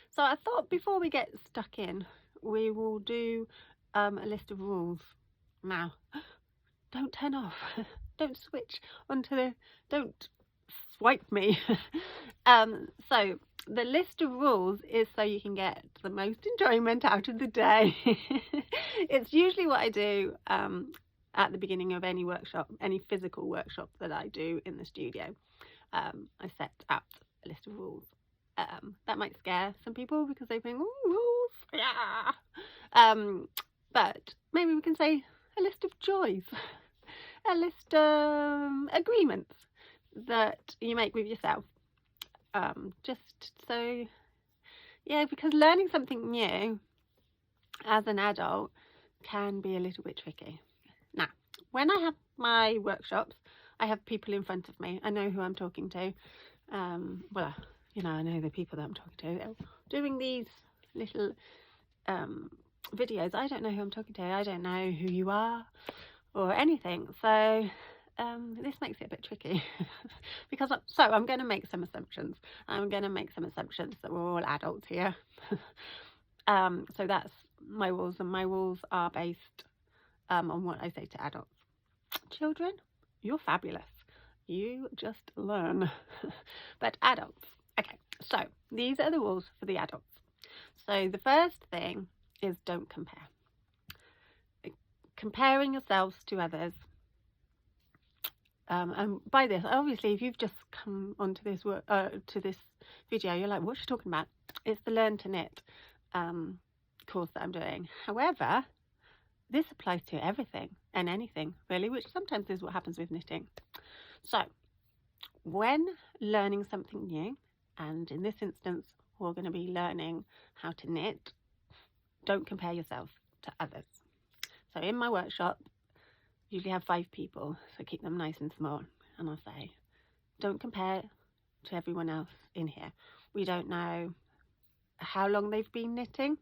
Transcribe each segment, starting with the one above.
So I thought before we get stuck in, we will do a list of rules. Now, don't turn off. Don't switch onto the, don't swipe me. So the list of rules is so you can get the most enjoyment out of the day. It's usually what I do at the beginning of any workshop, any physical workshop that I do in the studio. I set out a list of rules. That might scare some people because they think, oh, rules, yeah. But maybe we can say a list of joys, a list of agreements that you make with yourself. Just so, yeah, because learning something new as an adult can be a little bit tricky. Now, when I have my workshops, I have people in front of me. I know who I'm talking to. Well, you know, I know the people that I'm talking to. They're doing these little videos. I don't know who I'm talking to. I don't know who you are or anything. So this makes it a bit tricky because I'm going to make some assumptions. I'm going to make some assumptions that we're all adults here. So that's my rules, and my rules are based on what I say to adults. Children, you're fabulous. You just learn. But adults, okay, so these are the rules for the adults. So the first thing is don't compare. Comparing yourselves to others. And by this, obviously, if you've just come onto this to this video, you're like, what's she talking about? It's the Learn to Knit course that I'm doing. However, this applies to everything and anything, really, which sometimes is what happens with knitting. So when learning something new, and in this instance, we're going to be learning how to knit, don't compare yourself to others. So in my workshop, usually have 5 people, so keep them nice and small. And I'll say, don't compare to everyone else in here. We don't know how long they've been knitting,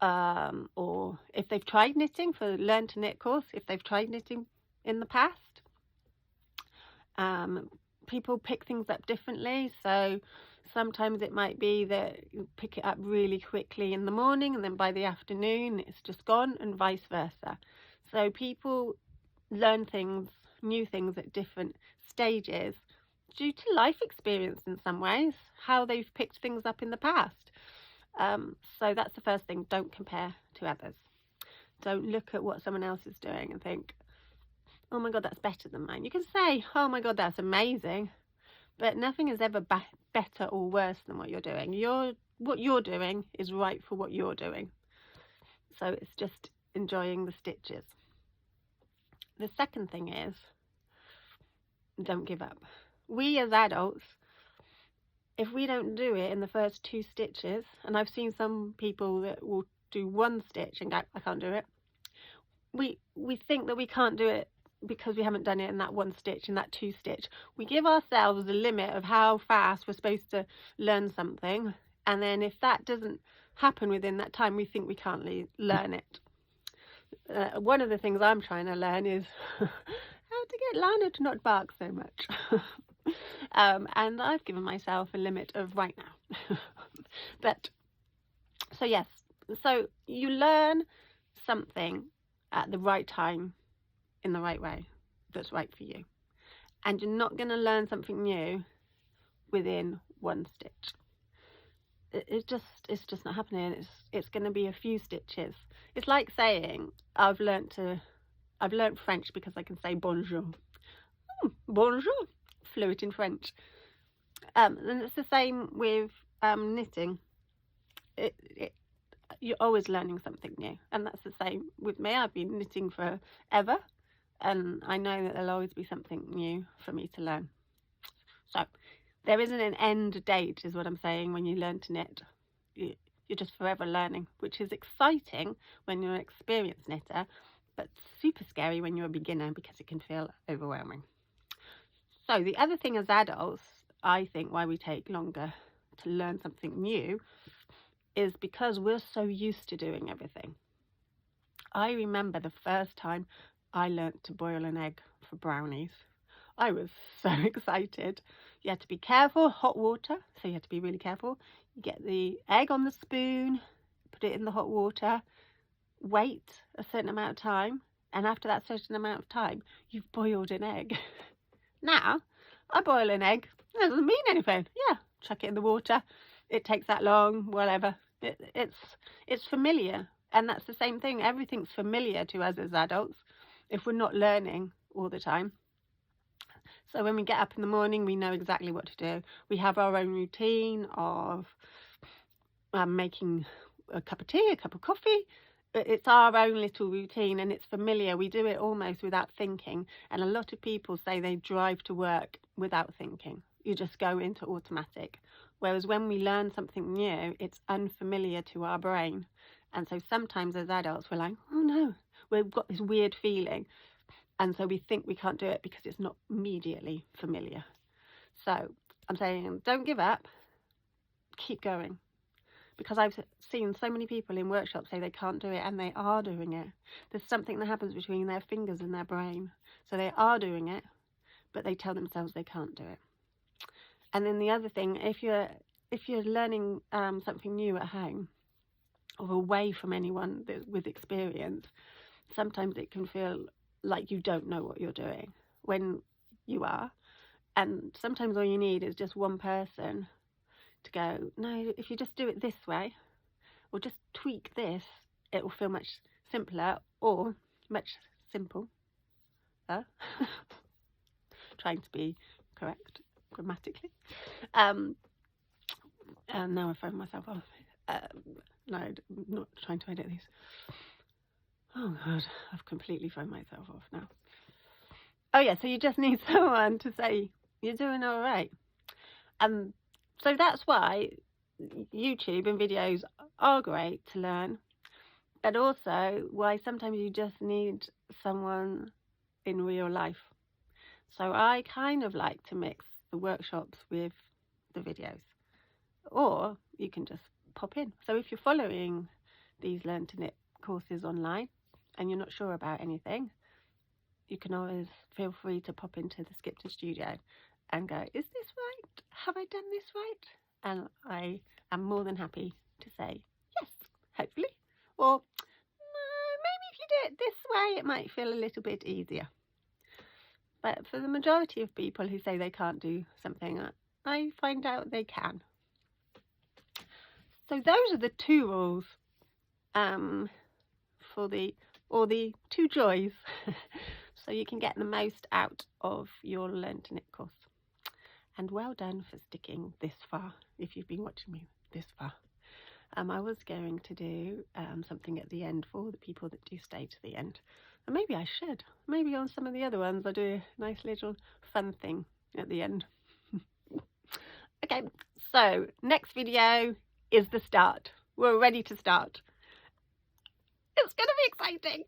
or if they've tried knitting for the Learn to Knit course, if they've tried knitting in the past. People pick things up differently, so sometimes it might be that you pick it up really quickly in the morning and then by the afternoon it's just gone, and vice versa. So people learn things, new things at different stages due to life experience in some ways, how they've picked things up in the past. So that's the first thing, don't compare to others. Don't look at what someone else is doing and think, oh my God, that's better than mine. You can say, oh my God, that's amazing, but nothing is ever better or worse than what you're doing. What you're doing is right for what you're doing. So it's just enjoying the stitches. The second thing is, don't give up. We as adults, if we don't do it in the first 2 stitches, and I've seen some people that will do 1 stitch and go, I can't do it. We think that we can't do it because we haven't done it in that 1 stitch, in that 2 stitch. We give ourselves a limit of how fast we're supposed to learn something, and then if that doesn't happen within that time, we think we can't learn it. One of the things I'm trying to learn is how to get Lana to not bark so much. And I've given myself a limit of right now. But so yes, so you learn something at the right time in the right way that's right for you, and you're not going to learn something new within 1 stitch. It's just not happening. It's going to be a few stitches. It's like saying I've learnt French because I can say bonjour. Bonjour, fluent in French. And it's the same with knitting. You're always learning something new, and that's the same with me. I've been knitting forever, and I know that there'll always be something new for me to learn. So there isn't an end date, is what I'm saying, when you learn to knit. You're just forever learning, which is exciting when you're an experienced knitter, but super scary when you're a beginner because it can feel overwhelming. So the other thing as adults, I think why we take longer to learn something new is because we're so used to doing everything. I remember the first time I learnt to boil an egg for brownies. I was so excited. You had to be careful, hot water, so you had to be really careful. You get the egg on the spoon, put it in the hot water, wait a certain amount of time, and after that certain amount of time, you've boiled an egg. Now, I boil an egg, it doesn't mean anything. Yeah, chuck it in the water. It takes that long, whatever. It's familiar, and that's the same thing. Everything's familiar to us as adults if we're not learning all the time. So when we get up in the morning, we know exactly what to do. We have our own routine of making a cup of tea, a cup of coffee. It's our own little routine, and it's familiar. We do it almost without thinking. And a lot of people say they drive to work without thinking. You just go into automatic. Whereas when we learn something new, it's unfamiliar to our brain. And so sometimes as adults, we're like, oh no, we've got this weird feeling. And so we think we can't do it because it's not immediately familiar. So I'm saying, don't give up, keep going. Because I've seen so many people in workshops say they can't do it, and they are doing it. There's something that happens between their fingers and their brain. So they are doing it, but they tell themselves they can't do it. And then the other thing, if you're learning something new at home or away from anyone with experience, sometimes it can feel like you don't know what you're doing when you are. And sometimes all you need is just one person to go, no, if you just do it this way or just tweak this, it will feel much simpler or much simpler. Trying to be correct grammatically. And now I've thrown myself off. No, I'm not trying to edit these. Oh God, I've completely thrown myself off now. Oh yeah, so you just need someone to say, you're doing all right. And so that's why YouTube and videos are great to learn, but also why sometimes you just need someone in real life. So I kind of like to mix the workshops with the videos, or you can just pop in. So if you're following these Learn to Knit courses online and you're not sure about anything, you can always feel free to pop into the Skipton studio and go, is this right? Have I done this right? And I am more than happy to say yes, hopefully. Or maybe if you do it this way, it might feel a little bit easier. But for the majority of people who say they can't do something, I find out they can. So those are the 2 rules for the two joys. So you can get the most out of your Learn to Knit course. And well done for sticking this far, if you've been watching me this far. I was going to do something at the end for the people that do stay to the end. And maybe I should. Maybe on some of the other ones I'll do a nice little fun thing at the end. Okay, so next video is the start. We're ready to start. It's going to be exciting.